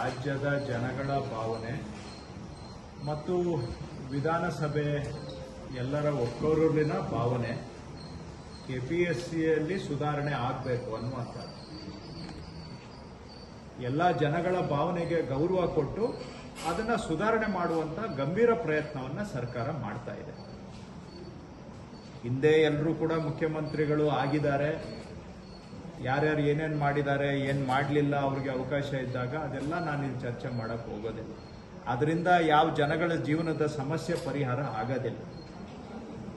ರಾಜ್ಯದ ಜನಗಳ ಭಾವನೆ ಮತ್ತು ವಿಧಾನಸಭೆ ಎಲ್ಲರ ಒಕ್ಕೊರಲಿನ ಭಾವನೆ ಕೆಪಿಎಸ್ಸಿಯಲ್ಲಿ ಸುಧಾರಣೆ ಆಗಬೇಕು ಅನ್ನುವಂಥದ್ದು. ಎಲ್ಲ ಜನಗಳ ಭಾವನೆಗೆ ಗೌರವ ಕೊಟ್ಟು ಅದನ್ನು ಸುಧಾರಣೆ ಮಾಡುವಂಥ ಗಂಭೀರ ಪ್ರಯತ್ನವನ್ನು ಸರ್ಕಾರ ಮಾಡ್ತಾ ಇದೆ. ಹಿಂದೆ ಎಲ್ಲರೂ ಕೂಡ ಮುಖ್ಯಮಂತ್ರಿಗಳು ಆಗಿದ್ದಾರೆ, ಯಾರ್ಯಾರು ಏನೇನು ಮಾಡಿದ್ದಾರೆ, ಏನು ಮಾಡಲಿಲ್ಲ, ಅವ್ರಿಗೆ ಅವಕಾಶ ಇದ್ದಾಗ ಅದೆಲ್ಲ ನಾನು ಇಲ್ಲಿ ಚರ್ಚೆ ಮಾಡಕ್ಕೆ ಹೋಗೋದಿಲ್ಲ. ಅದರಿಂದ ಯಾವ ಜನಗಳ ಜೀವನದ ಸಮಸ್ಯೆ ಪರಿಹಾರ ಆಗೋದಿಲ್ಲ.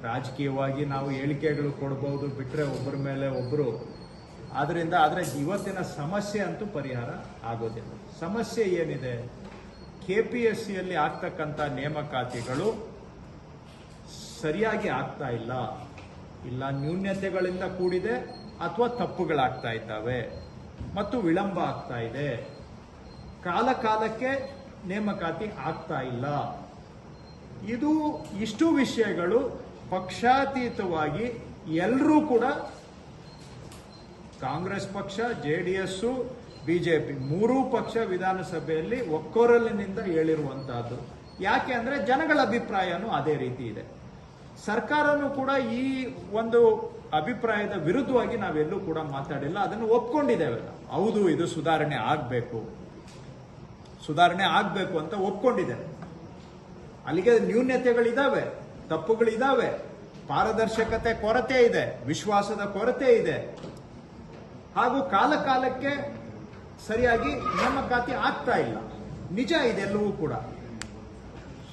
ರಾಜಕೀಯವಾಗಿ ನಾವು ಹೇಳಿಕೆಗಳು ಕೊಡ್ಬೋದು, ಬಿಟ್ಟರೆ ಒಬ್ಬರ ಮೇಲೆ ಒಬ್ಬರು. ಆದರೆ ಇವತ್ತಿನ ಸಮಸ್ಯೆ ಅಂತೂ ಪರಿಹಾರ ಆಗೋದಿಲ್ಲ. ಸಮಸ್ಯೆ ಏನಿದೆ? ಕೆಪಿಎಸ್ಸಿಯಲ್ಲಿ ಆಗ್ತಕ್ಕಂಥ ನೇಮಕಾತಿಗಳು ಸರಿಯಾಗಿ ಆಗ್ತಾ ಇಲ್ಲ ನ್ಯೂನ್ಯತೆಗಳಿಂದ ಕೂಡಿದೆ ಅಥವಾ ತಪ್ಪುಗಳಾಗ್ತಾ ಇದ್ದಾವೆ ಮತ್ತು ವಿಳಂಬ ಆಗ್ತಾ ಇದೆ. ಕಾಲಕ್ಕೆ ನೇಮಕಾತಿ ಆಗ್ತಾ ಇಲ್ಲ. ಇಷ್ಟು ವಿಷಯಗಳು ಪಕ್ಷಾತೀತವಾಗಿ ಎಲ್ಲರೂ ಕೂಡ ಕಾಂಗ್ರೆಸ್ ಪಕ್ಷ, ಜೆಡಿಎಸ್, ಬಿಜೆಪಿ ಮೂರೂ ಪಕ್ಷ ವಿಧಾನಸಭೆಯಲ್ಲಿ ಒಕ್ಕೊರಲಿನಿಂದ ಹೇಳಿರುವಂತಹದ್ದು. ಯಾಕೆ ಅಂದ್ರೆ ಜನಗಳ ಅಭಿಪ್ರಾಯನೂ ಅದೇ ರೀತಿ ಇದೆ. ಸರ್ಕಾರನೂ ಕೂಡ ಈ ಒಂದು ಅಭಿಪ್ರಾಯದ ವಿರುದ್ಧವಾಗಿ ನಾವೆಲ್ಲೂ ಕೂಡ ಮಾತಾಡಿಲ್ಲ, ಅದನ್ನು ಒಪ್ಕೊಂಡಿದ್ದೇವೆ. ಹೌದು, ಇದು ಸುಧಾರಣೆ ಆಗಬೇಕು ಅಂತ ಒಪ್ಕೊಂಡಿದ್ದೇವೆ. ಅಲ್ಲಿಗೆ ನ್ಯೂನ್ಯತೆಗಳಿದಾವೆ, ತಪ್ಪುಗಳಿದಾವೆ, ಪಾರದರ್ಶಕತೆ ಕೊರತೆ ಇದೆ, ವಿಶ್ವಾಸದ ಕೊರತೆ ಇದೆ, ಹಾಗೂ ಕಾಲಕ್ಕೆ ಸರಿಯಾಗಿ ನೇಮಕಾತಿ ಆಗ್ತಾ ಇಲ್ಲ. ನಿಜ ಇದೆಲ್ಲವೂ ಕೂಡ.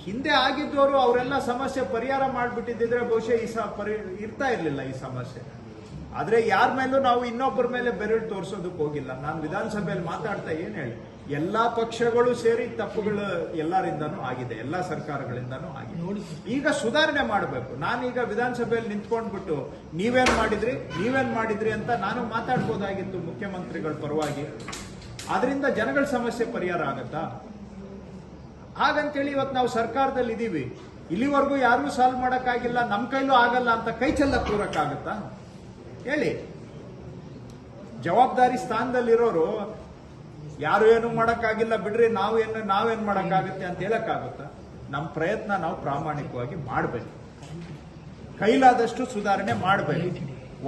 ಹಿಂದೆ ಆಗಿದ್ದವರು ಅವರೆಲ್ಲ ಸಮಸ್ಯೆ ಪರಿಹಾರ ಮಾಡಿಬಿಟ್ಟಿದ್ರೆ ಬಹುಶಃ ಇರ್ತಾ ಇರಲಿಲ್ಲ ಈ ಸಮಸ್ಯೆ. ಆದ್ರೆ ಯಾರ ಮೇಲೂ ನಾವು ಇನ್ನೊಬ್ಬರ ಮೇಲೆ ಬೆರಳು ತೋರಿಸೋದಕ್ಕೆ ಹೋಗಿಲ್ಲ. ನಾನು ವಿಧಾನಸಭೆಯಲ್ಲಿ ಮಾತಾಡ್ತಾ ಏನ್ ಹೇಳಿ, ಎಲ್ಲಾ ಪಕ್ಷಗಳು ಸೇರಿ ತಪ್ಪುಗಳು ಎಲ್ಲರಿಂದನೂ ಆಗಿದೆ, ಎಲ್ಲಾ ಸರ್ಕಾರಗಳಿಂದನೂ ಆಗಿದೆ. ಈಗ ಸುಧಾರಣೆ ಮಾಡಬೇಕು. ನಾನೀಗ ವಿಧಾನಸಭೆಯಲ್ಲಿ ನಿಂತ್ಕೊಂಡ್ಬಿಟ್ಟು ನೀವೇನ್ ಮಾಡಿದ್ರಿ ಅಂತ ನಾನು ಮಾತಾಡ್ಬೋದಾಗಿತ್ತು ಮುಖ್ಯಮಂತ್ರಿಗಳ ಪರವಾಗಿ. ಆದ್ರಿಂದ ಜನಗಳ ಸಮಸ್ಯೆ ಪರಿಹಾರ ಆಗತ್ತಾ? ಹಾಗಂತೇಳಿ ಇವತ್ತು ನಾವು ಸರ್ಕಾರದಲ್ಲಿ ಇದೀವಿ, ಇಲ್ಲಿವರೆಗೂ ಯಾರೂ ಸಾಲ್ವ್ ಮಾಡಕ್ಕಾಗಿಲ್ಲ, ನಮ್ಮ ಕೈಲೂ ಆಗಲ್ಲ ಅಂತ ಕೈ ಚೆಲ್ಲ ಕೂರಕ್ಕಾಗತ್ತಾ? ಹೇಳಿ. ಜವಾಬ್ದಾರಿ ಸ್ಥಾನದಲ್ಲಿರೋರು ಯಾರು ಏನು ಮಾಡಕ್ಕಾಗಿಲ್ಲ ಬಿಡ್ರಿ, ನಾವೇನ್ ಮಾಡಕ್ಕಾಗುತ್ತೆ ಅಂತ ಹೇಳಕ್ಕಾಗುತ್ತಾ? ನಮ್ಮ ಪ್ರಯತ್ನ ನಾವು ಪ್ರಾಮಾಣಿಕವಾಗಿ ಮಾಡಬೇಕು, ಕೈಲಾದಷ್ಟು ಸುಧಾರಣೆ ಮಾಡಬೇಕು.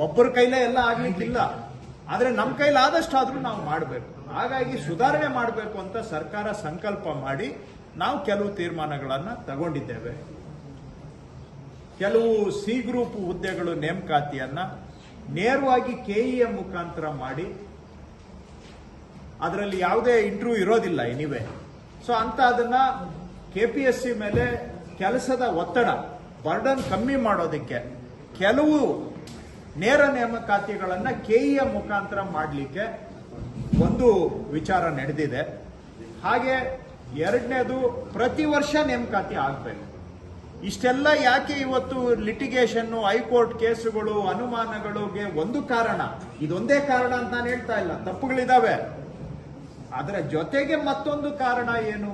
ಒಬ್ಬರ ಕೈಲೇ ಎಲ್ಲ ಆಗ್ಲಿಕ್ಕಿಲ್ಲ, ಆದ್ರೆ ನಮ್ಮ ಕೈಲಾದಷ್ಟು ಆದ್ರೂ ನಾವು ಮಾಡಬೇಕು. ಹಾಗಾಗಿ ಸುಧಾರಣೆ ಮಾಡಬೇಕು ಅಂತ ಸರ್ಕಾರ ಸಂಕಲ್ಪ ಮಾಡಿ ನಾವು ಕೆಲವು ತೀರ್ಮಾನಗಳನ್ನ ತಗೊಂಡಿದ್ದೇವೆ. ಕೆಲವು ಸಿ ಗ್ರೂಪ್ ಹುದ್ದೆಗಳು ನೇಮಕಾತಿಯನ್ನ ನೇರವಾಗಿ ಕೆಇಎ ಮುಖಾಂತರ ಮಾಡಿ, ಅದರಲ್ಲಿ ಯಾವುದೇ ಇಂಟರ್ವ್ಯೂ ಇರೋದಿಲ್ಲ ಎನಿವೆ. ಸೊ ಅಂತ ಅದನ್ನ ಕೆಪಿಎಸ್ಸಿ ಮೇಲೆ ಕೆಲಸದ ಒತ್ತಡ, ಬರ್ಡನ್ ಕಮ್ಮಿ ಮಾಡೋದಕ್ಕೆ ಕೆಲವು ನೇರ ನೇಮಕಾತಿಗಳನ್ನ ಕೆಇಎ ಮುಖಾಂತರ ಮಾಡಲಿಕ್ಕೆ ಒಂದು ವಿಚಾರ ನಡೆದಿದೆ. ಹಾಗೆ ಎರಡನೇದು, ಪ್ರತಿ ವರ್ಷ ನೇಮಕಾತಿ ಆಗಬೇಕು. ಇಷ್ಟೆಲ್ಲ ಯಾಕೆ ಇವತ್ತು ಲಿಟಿಗೇಷನ್, ಹೈಕೋರ್ಟ್ ಕೇಸುಗಳು, ಅನುಮಾನಗಳಿಗೆ ಒಂದು ಕಾರಣ, ಇದೊಂದೇ ಕಾರಣ ಅಂತ ನಾನು ಹೇಳ್ತಾ ಇಲ್ಲ, ತಪ್ಪುಗಳಿದಾವೆ. ಅದರ ಜೊತೆಗೆ ಮತ್ತೊಂದು ಕಾರಣ ಏನು?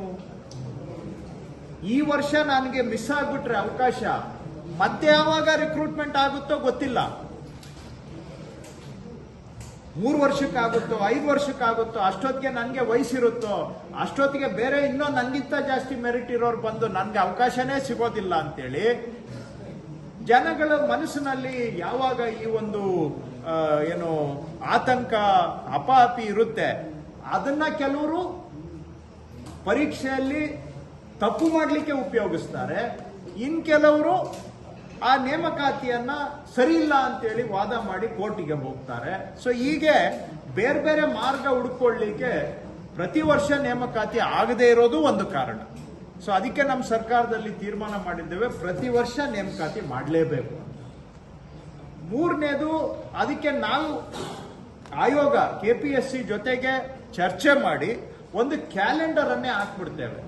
ಈ ವರ್ಷ ನನಗೆ ಮಿಸ್ ಆಗ್ಬಿಟ್ರೆ ಅವಕಾಶ, ಮತ್ತೆ ಯಾವಾಗ ರಿಕ್ರೂಟ್ಮೆಂಟ್ ಆಗುತ್ತೋ ಗೊತ್ತಿಲ್ಲ. 3 ವರ್ಷಕ್ಕಾಗುತ್ತೋ, 5 ವರ್ಷಕ್ಕಾಗುತ್ತೋ, ಅಷ್ಟೊತ್ತಿಗೆ ನನಗೆ ವಯಸ್ಸಿರುತ್ತೋ, ಅಷ್ಟೊತ್ತಿಗೆ ಬೇರೆ ಇನ್ನೂ ನನಗಿಂತ ಜಾಸ್ತಿ ಮೆರಿಟ್ ಇರೋರು ಬಂದು ನನಗೆ ಅವಕಾಶನೇ ಸಿಗೋದಿಲ್ಲ ಅಂತೇಳಿ ಜನಗಳ ಮನಸ್ಸಿನಲ್ಲಿ ಯಾವಾಗ ಈ ಒಂದು ಏನು ಆತಂಕ, ಅಪಾಪಿ ಇರುತ್ತೆ, ಅದನ್ನ ಕೆಲವರು ಪರೀಕ್ಷೆಯಲ್ಲಿ ತಪ್ಪು ಮಾಡಲಿಕ್ಕೆ ಉಪಯೋಗಿಸ್ತಾರೆ. ಇನ್ ಕೆಲವರು ಆ ನೇಮಕಾತಿಯನ್ನ ಸರಿ ಇಲ್ಲ ಅಂತೇಳಿ ವಾದ ಮಾಡಿ ಕೋರ್ಟಿಗೆ ಹೋಗ್ತಾರೆ. ಸೊ ಹೀಗೆ ಬೇರೆ ಬೇರೆ ಮಾರ್ಗ ಹುಡುಕೊಳ್ಳಿಕ್ಕೆ ಪ್ರತಿ ವರ್ಷ ನೇಮಕಾತಿ ಆಗದೇ ಇರೋದು ಒಂದು ಕಾರಣ. ಸೊ ಅದಕ್ಕೆ ನಮ್ಮ ಸರ್ಕಾರದಲ್ಲಿ ತೀರ್ಮಾನ ಮಾಡಿದ್ದೇವೆ, ಪ್ರತಿ ವರ್ಷ ನೇಮಕಾತಿ ಮಾಡಲೇಬೇಕು. ಮೂರನೇದು, ಅದಕ್ಕೆ ನಾವು ಆಯೋಗ ಕೆಪಿಎಸ್ಸಿ ಜೊತೆಗೆ ಚರ್ಚೆ ಮಾಡಿ ಒಂದು ಕ್ಯಾಲೆಂಡರ್ ಅನ್ನೇ ಹಾಕ್ಬಿಡ್ತೇವೆ.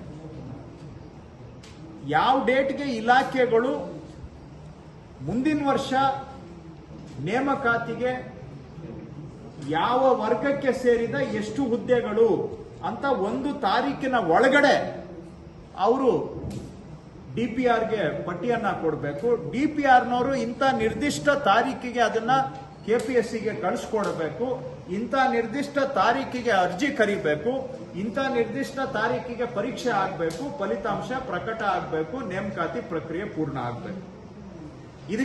ಯಾವ ಡೇಟ್ಗೆ ಇಲಾಖೆಗಳು ಮುಂದಿನ ವರ್ಷ ನೇಮಕಾತಿಗೆ ಯಾವ ವರ್ಗಕ್ಕೆ ಸೇರಿದ ಎಷ್ಟು ಹುದ್ದೆಗಳು ಅಂತ ಒಂದು ತಾರೀಕಿನ ಒಳಗಡೆ ಅವರು ಡಿಪಿಆರ್ಗೆ ಪಟ್ಟಿಯನ್ನ ಕೊಡಬೇಕು. ಡಿಪಿಆರ್ನವರು ಇಂಥ ನಿರ್ದಿಷ್ಟ ತಾರೀಕಿಗೆ ಅದನ್ನ KPSCಗೆ ಕಳಿಸ್ಕೊಡ್ಬೇಕು, ಇಂಥ ನಿರ್ದಿಷ್ಟ ತಾರೀಕಿಗೆ ಅರ್ಜಿ ಕರಿಬೇಕು, ಇಂಥ ನಿರ್ದಿಷ್ಟ ತಾರೀಕಿಗೆ ಪರೀಕ್ಷೆ ಆಗಬೇಕು, ಫಲಿತಾಂಶ ಪ್ರಕಟ ಆಗಬೇಕು, ನೇಮಕಾತಿ ಪ್ರಕ್ರಿಯೆ ಪೂರ್ಣ ಆಗಬೇಕು.